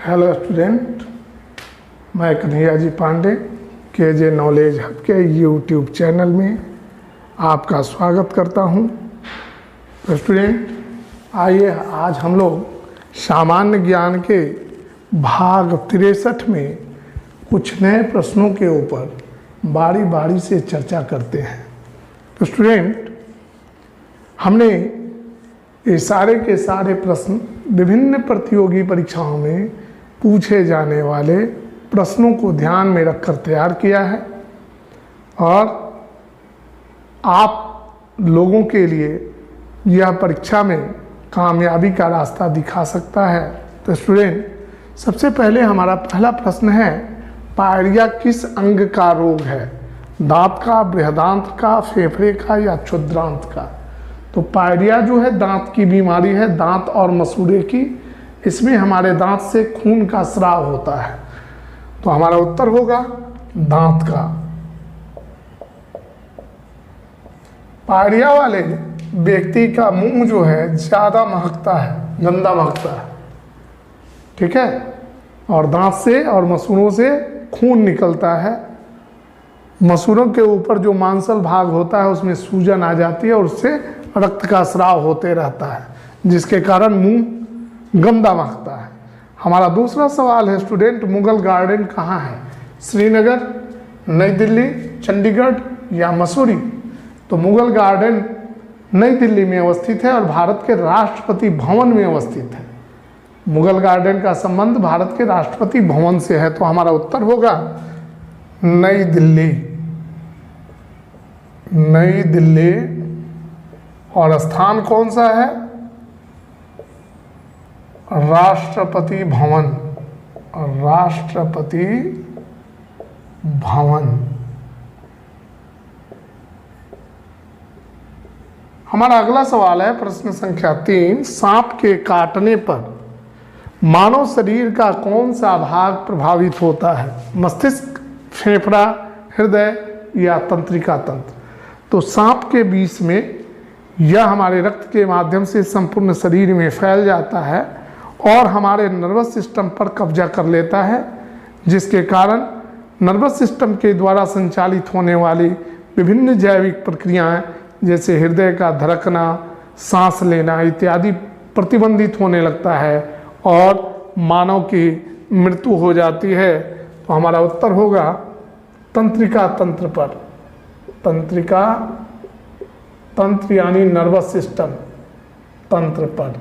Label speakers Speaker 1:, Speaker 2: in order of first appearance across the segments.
Speaker 1: Hello student, मैं Kanhaiya ji Pandey KJ knowledge hub के YouTube channel में आपका स्वागत करता हूं। तो स्टूडेंट, आइए आज हम लोग सामान्य ज्ञान के भाग 63 में कुछ नए प्रश्नों के ऊपर बारी बारी से चर्चा करते हैं। तो स्टूडेंट, हमने ये सारे के सारे प्रश्न विभिन्न प्रतियोगी परीक्षाओं में पूछे जाने वाले प्रश्नों को ध्यान में रखकर तैयार किया है और आप लोगों के लिए यह परीक्षा में कामयाबी का रास्ता दिखा सकता है। तो स्टूडेंट, सबसे पहले हमारा पहला प्रश्न है, पायरिया किस अंग का रोग है? दांत का, बृहदांत्र का, फेफड़े का या क्षुद्रांत का? तो पायरिया जो है दांत की बीमारी है, दांत और मसूड़े की। इसमें हमारे दांत से खून का स्राव होता है, तो हमारा उत्तर होगा दांत का। पायरिया वाले व्यक्ति का मुंह जो है ज्यादा महकता है, गंदा महकता है, ठीक है, और दांत से और मसूड़ों से खून निकलता है। मसूड़ों के ऊपर जो मांसल भाग होता है उसमें सूजन आ जाती है और उससे रक्त का स्राव होते रहता है, जिसके कारण मुंह गंदा महकता है। हमारा दूसरा सवाल है स्टूडेंट, मुगल गार्डन कहाँ है? श्रीनगर, नई दिल्ली, चंडीगढ़ या मसूरी? तो मुगल गार्डन नई दिल्ली में अवस्थित है और भारत के राष्ट्रपति भवन में अवस्थित है। मुगल गार्डन का संबंध भारत के राष्ट्रपति भवन से है, तो हमारा उत्तर होगा नई दिल्ली। नई दिल्ली। और स्थान कौन सा है? राष्ट्रपति भवन। राष्ट्रपति भवन। हमारा अगला सवाल है प्रश्न संख्या 3, सांप के काटने पर मानव शरीर का कौन सा भाग प्रभावित होता है? मस्तिष्क, फेफड़ा, हृदय या तंत्रिका तंत्र? तो सांप के विष में यह हमारे रक्त के माध्यम से संपूर्ण शरीर में फैल जाता है और हमारे नर्वस सिस्टम पर कब्जा कर लेता है, जिसके कारण नर्वस सिस्टम के द्वारा संचालित होने वाली विभिन्न जैविक प्रक्रियाएं जैसे हृदय का धड़कना, सांस लेना इत्यादि प्रतिबंधित होने लगता है और मानव की मृत्यु हो जाती है। तो हमारा उत्तर होगा तंत्रिका तंत्र पर। तंत्रिका तंत्र यानी नर्वस सिस्टम तंत्र पर।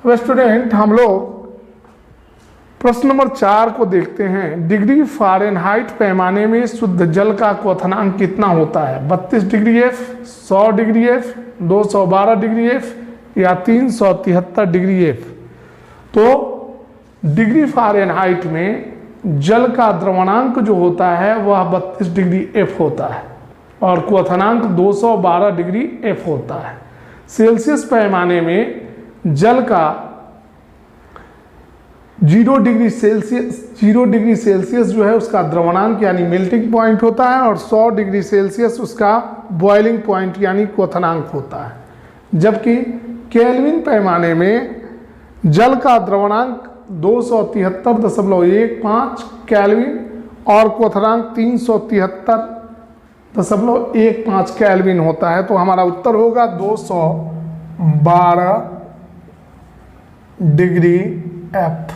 Speaker 1: अब स्टूडेंट, हम लोग प्रश्न नंबर 4 को देखते हैं। डिग्री फ़ारेनहाइट पैमाने में शुद्ध जल का क्वथनांक कितना होता है? 32 degree F, 100 degree F, 212 degree F या 373 डिग्री F? तो डिग्री फ़ारेनहाइट में जल का द्रवणांक जो होता है वह 32 डिग्री F होता है और क्वथनांक 212 डिग्री F होता है। सेल्सियस पैमाने में जल का 0 डिग्री सेल्सियस जो है उसका द्रवणांक यानी मेल्टिंग पॉइंट होता है और 100 डिग्री सेल्सियस उसका बॉइलिंग पॉइंट यानी क्वथनांक होता है। जबकि केल्विन पैमाने में जल का द्रवणांक 273.15 केल्विन और क्वथनांक 373.15 केल्विन होता है। तो हमारा उत्तर होगा 212 डिग्री F।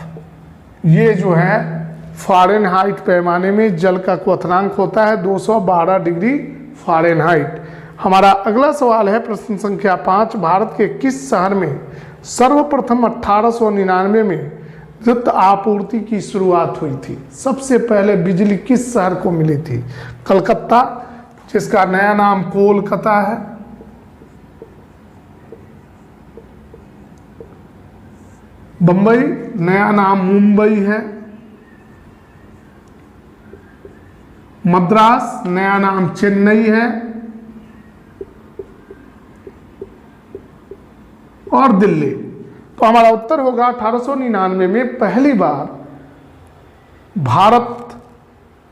Speaker 1: ये जो है फ़ारेनहाइट पैमाने में जल का क्वथनांक होता है 212 डिग्री फ़ारेनहाइट। हमारा अगला सवाल है प्रश्न संख्या 5, भारत के किस शहर में सर्वप्रथम 1899 में विद्युत आपूर्ति की शुरुआत हुई थी? सबसे पहले बिजली किस शहर को मिली थी? कलकत्ता, जिसका नया नाम कोलकाता है, बंबई, नया नाम मुंबई है, मद्रास, नया नाम चेन्नई है और दिल्ली। तो हमारा उत्तर होगा 1899 में पहली बार भारत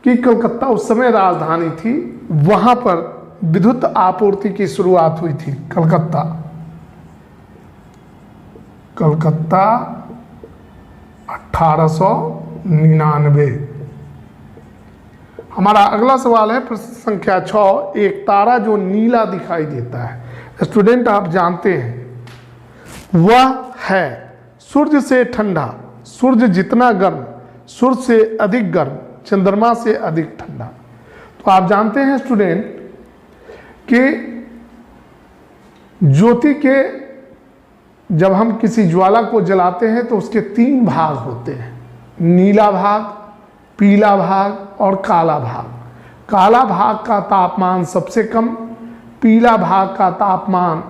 Speaker 1: की कलकत्ता उस समय राजधानी थी, वहां पर विद्युत आपूर्ति की शुरुआत हुई थी कलकत्ता। कलकत्ता 1899। हमारा अगला सवाल है प्रश्न संख्या 6, एक तारा जो नीला दिखाई देता है। स्टूडेंट आप जानते हैं वह है सूर्य से ठंडा, सूर्य जितना गर्म, सूर्य से अधिक गर्म, चंद्रमा से अधिक ठंडा। तो आप जानते हैं स्टूडेंट कि ज्योति के जब हम किसी ज्वाला को जलाते हैं तो उसके 3 भाग होते हैं, नीला भाग, पीला भाग और काला भाग। काला भाग का तापमान सबसे कम, पीला भाग का तापमान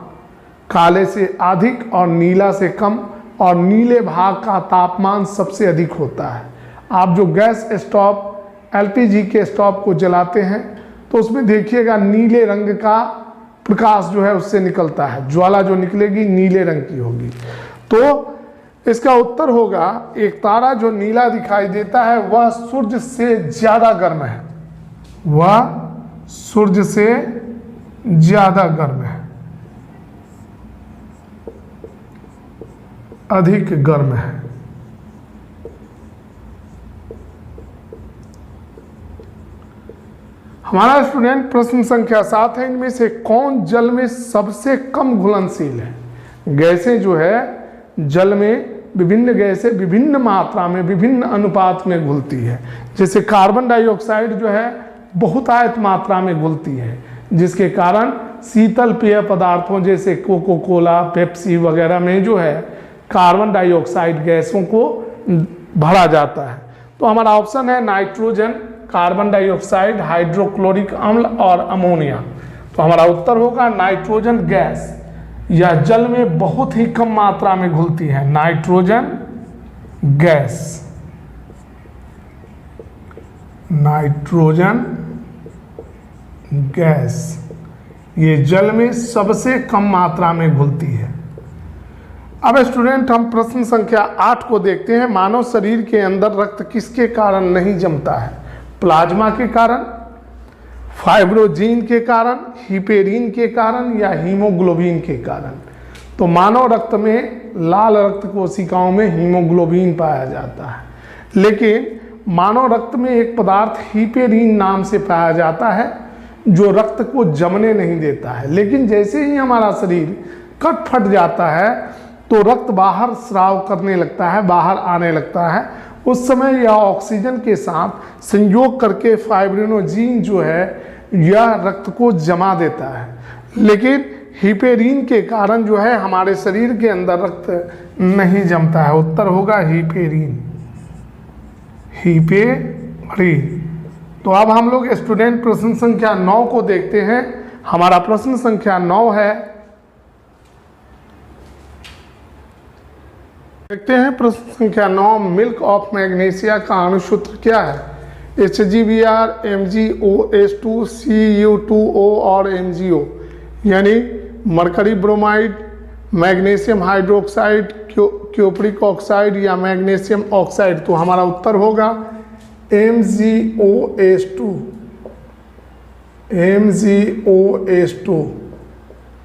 Speaker 1: काले से अधिक और नीला से कम, और नीले भाग का तापमान सबसे अधिक होता है। आप जो गैस स्टोव, एलपीजी के स्टोव को जलाते हैं तो उसमें देखिएगा नीले रंग का प्रकाश जो है उससे निकलता है, ज्वाला जो निकलेगी नीले रंग की होगी। तो इसका उत्तर होगा एक तारा जो नीला दिखाई देता है वह सूर्य से ज्यादा गर्म है, वह सूर्य से ज्यादा गर्म है, अधिक गर्म है। हमारा स्टूडेंट प्रश्न संख्या 7 है, इनमें से कौन जल में सबसे कम घुलनशील है। गैसें जो है जल में, विभिन्न गैसें विभिन्न मात्रा में, विभिन्न अनुपात में घुलती है। जैसे कार्बन डाइऑक्साइड जो है बहुतायत मात्रा में घुलती है, जिसके कारण शीतल पेय पदार्थों जैसे कोको कोला, पेप्सी वगैरह में जो है कार्बन डाइऑक्साइड गैसों को भरा जाता है। तो हमारा ऑप्शन है नाइट्रोजन, कार्बन डाइऑक्साइड, हाइड्रोक्लोरिक अम्ल और अमोनिया। तो हमारा उत्तर होगा नाइट्रोजन गैस, यह जल में बहुत ही कम मात्रा में घुलती है, नाइट्रोजन गैस। नाइट्रोजन गैस ये जल में सबसे कम मात्रा में घुलती है। अब स्टूडेंट हम प्रश्न संख्या 8 को देखते हैं। मानव शरीर के अंदर रक्त किसके कारण नहीं जमता है? प्लाज्मा के कारण, फाइब्रोजीन के कारण, हिपेरिन के कारण या हीमोग्लोबिन के कारण। तो मानव रक्त में, लाल रक्त कोशिकाओं में हीमोग्लोबिन पाया जाता है, लेकिन मानव रक्त में एक पदार्थ हिपेरिन नाम से पाया जाता है जो रक्त को जमने नहीं देता है। लेकिन जैसे ही हमारा शरीर कट फट जाता है तो रक्त बाहर स्राव करने लगता है, बाहर आने लगता है। उस समय यह ऑक्सीजन के साथ संयोग करके फाइब्रिनोजीन जो है यह रक्त को जमा देता है, लेकिन हिपेरिन के कारण जो है हमारे शरीर के अंदर रक्त नहीं जमता है। उत्तर होगा हिपेरिन, हिपेरिन। तो अब हम लोग स्टूडेंट प्रश्न संख्या 9 को देखते हैं। हमारा प्रश्न संख्या 9 है, देखते हैं प्रश्न संख्या 9, मिल्क ऑफ मैग्नीशिया का अणुसूत्र क्या है? HgBr, MgOH2, Cu2O और MgO, यानी mercury bromide, magnesium hydroxide, cupric oxide या मैग्नीशियम ऑक्साइड। तो हमारा उत्तर होगा MgOH2, MgOH2।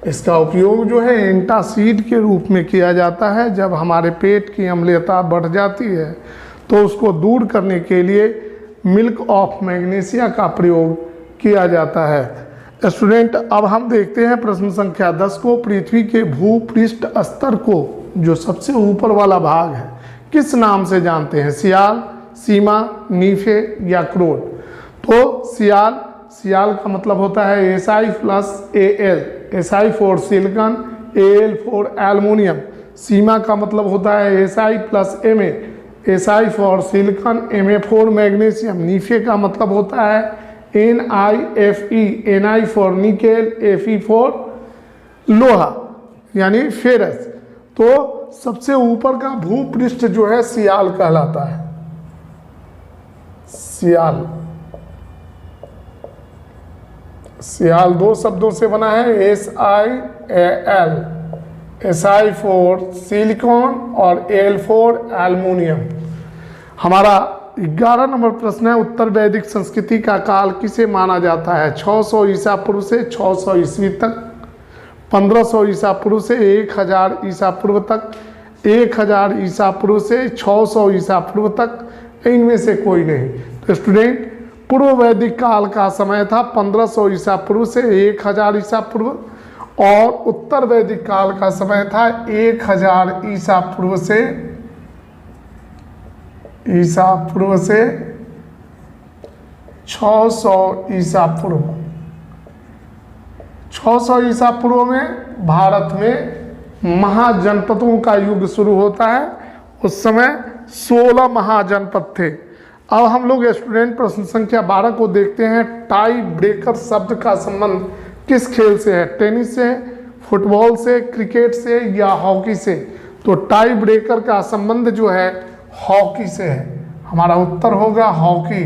Speaker 1: इसका उपयोग जो है एंटासिड के रूप में किया जाता है। जब हमारे पेट की अम्लीयता बढ़ जाती है तो उसको दूर करने के लिए मिल्क ऑफ मैग्नीशिया का प्रयोग किया जाता है। स्टूडेंट अब हम देखते हैं प्रश्न संख्या 10 को। पृथ्वी के भूपृष्ठ स्तर को, जो सबसे ऊपर वाला भाग है, किस नाम से जानते हैं? सियाल, सीमा, नीफे या क्रोड? तो सियाल, सियाल का मतलब होता है Si plus Al, Si for silicon, Al for aluminium. सीमा का मतलब होता है Si plus Ma, Si for silicon, Ma for magnesium. नीफे का मतलब होता है NiFe, Ni for nickel, Fe for लोहा यानी फेरस। तो सबसे ऊपर का भूपृष्ठ जो है सियाल कहलाता है, सियाल। सियाल 2 शब्दों से बना है, SiAl, Si फॉर सिलिकॉन और Al फॉर एल्युमिनियम। हमारा 11 नंबर प्रश्न है, उत्तर वैदिक संस्कृति का काल किसे माना जाता है? 600 ईसा पूर्व से 600 ईस्वी तक, 1500 ईसा पूर्व से 1000 ईसा पूर्व तक, 1000 ईसा पूर्व से 600 ईसा पूर्व तक, इनमें से कोई नहीं। तो स्टूडेंट, पूर्व वैदिक काल का समय था 1500 ईसा पूर्व से 1000 ईसा पूर्व, और उत्तर वैदिक काल का समय था 1000 ईसा पूर्व से 600 ईसा पूर्व। 600 ईसा पूर्व में भारत में महाजनपदों का युग शुरू होता है। उस समय 16 महाजनपद थे। अब हम लोग स्टूडेंट प्रश्न संख्या 12 को देखते हैं। टाई ब्रेकर शब्द का संबंध किस खेल से है? टेनिस से, फुटबॉल से, क्रिकेट से या हॉकी से? तो टाई ब्रेकर का संबंध जो है हॉकी से है। हमारा उत्तर होगा हॉकी।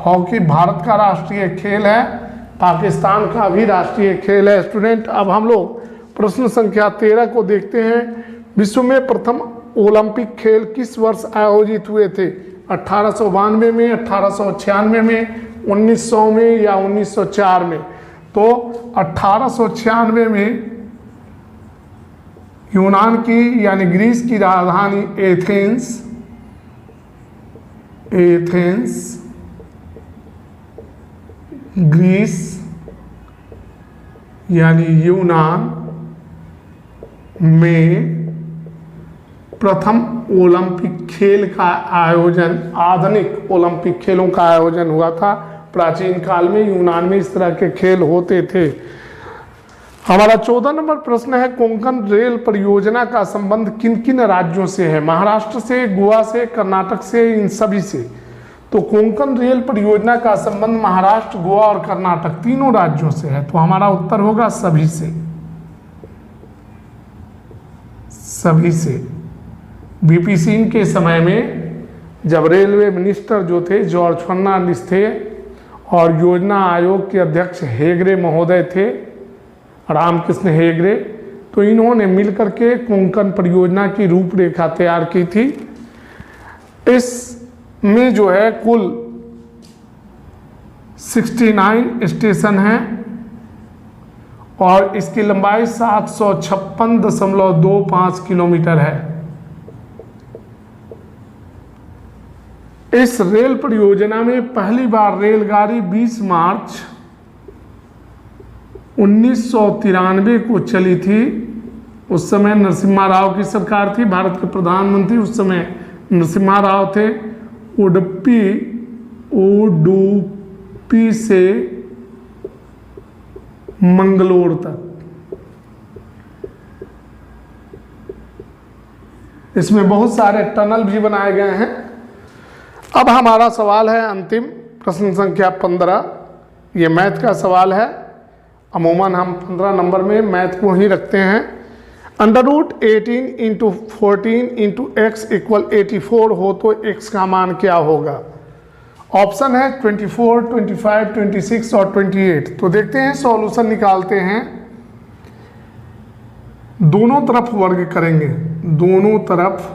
Speaker 1: हॉकी भारत का राष्ट्रीय खेल है, पाकिस्तान का भी राष्ट्रीय खेल है। स्टूडेंट, अब हम लोग प्रश्न संख्या 13 को देखते हैं। विश्व में प्रथम ओलंपिक खेल किस वर्ष आयोजित हुए थे? 1892 में, 1896 में, 1900 में या 1904 में? तो 1896 में यूनान की यानी ग्रीस की राजधानी एथेंस ग्रीस यानी यूनान में प्रथम ओलंपिक खेल का आयोजन, आधुनिक ओलंपिक खेलों का आयोजन हुआ था। प्राचीन काल में यूनान में इस तरह के खेल होते थे। हमारा 14 नंबर प्रश्न है, कोंकण रेल परियोजना का संबंध किन किन राज्यों से है? महाराष्ट्र से, गोवा से, कर्नाटक से, इन सभी से? तो कोंकण रेल परियोजना का संबंध महाराष्ट्र, गोवा और कर्नाटक तीनों राज्यों से है। तो हमारा उत्तर होगा सभी से। सभी से। वीपी सिंह के समय में जब रेलवे मिनिस्टर जो थे जॉर्ज फर्नांडिस थे और योजना आयोग के अध्यक्ष हेगड़े महोदय थे, रामकृष्ण हेगड़े, तो इन्होंने मिलकर के कोंकण परियोजना की रूपरेखा तैयार की थी। इसमें जो है कुल 69 स्टेशन हैं और इसकी लंबाई 756.25 किलोमीटर है। इस रेल परियोजना में पहली बार रेलगाड़ी 20 मार्च 1993 को चली थी। उस समय नरसिम्हा राव की सरकार थी, भारत के प्रधानमंत्री उस समय नरसिम्हा राव थे। उडुपी से मंगलोर तक। इसमें बहुत सारे टनल भी बनाए गए हैं। अब हमारा सवाल है अंतिम, प्रश्न संख्या 15। ये मैथ का सवाल है। अमूमन हम 15 नंबर में मैथ को ही रखते हैं। √18 × 14 × x = 84 हो तो x का मान क्या होगा? ऑप्शन है 24, 25, 26 और 28। तो देखते हैं, सॉल्यूशन निकालते हैं। दोनों तरफ वर्ग करेंगे, दोनों तरफ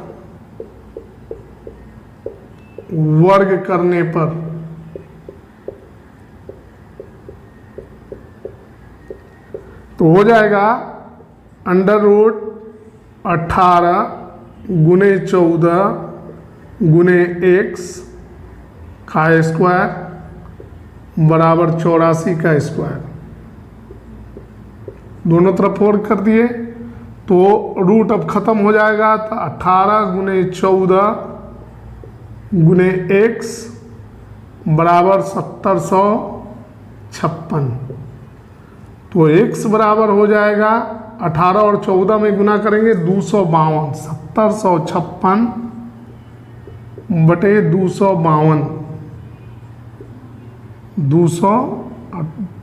Speaker 1: वर्ग करने पर तो हो जाएगा √18 × 14 × x का स्क्वायर बराबर 84 का स्क्वायर। दोनों तरफ वर्ग कर दिए तो रूट अब खत्म हो जाएगा। तो 18 × 14 × x बराबर 1756। तो x बराबर हो जाएगा 18 और 14 में गुना करेंगे 252। 1756 बटे 252, 200,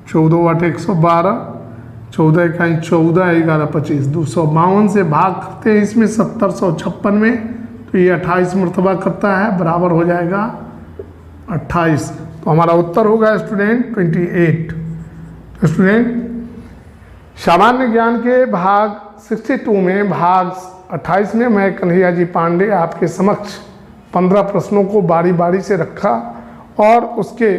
Speaker 1: 14 × 8 112, 14 × 1 14, 11 25, 252 से भाग करते हैं इसमें 1756 में, तो ये 28 मरतबा करता है, बराबर हो जाएगा 28। तो हमारा उत्तर होगा स्टूडेंट 28। तो स्टूडेंट, सामान्य ज्ञान के भाग 62 में भाग 28 में मैं कन्हैया जी पांडे आपके समक्ष 15 प्रश्नों को बारी बारी से रखा और उसके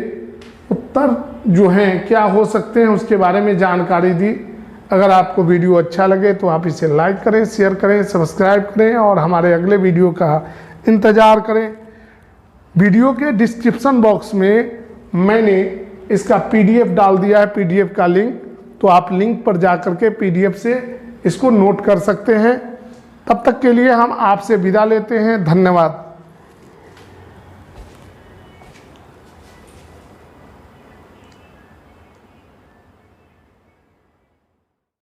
Speaker 1: उत्तर जो हैं क्या हो सकते हैं उसके बारे में जानकारी दी। अगर आपको वीडियो अच्छा लगे तो आप इसे लाइक करें, शेयर करें, सब्सक्राइब करें और हमारे अगले वीडियो का इंतज़ार करें। वीडियो के डिस्क्रिप्शन बॉक्स में मैंने इसका PDF डाल दिया है, PDF का लिंक, तो आप लिंक पर जा कर के PDF से इसको नोट कर सकते हैं। तब तक के लिए हम आपसे विदा लेते हैं। धन्यवाद।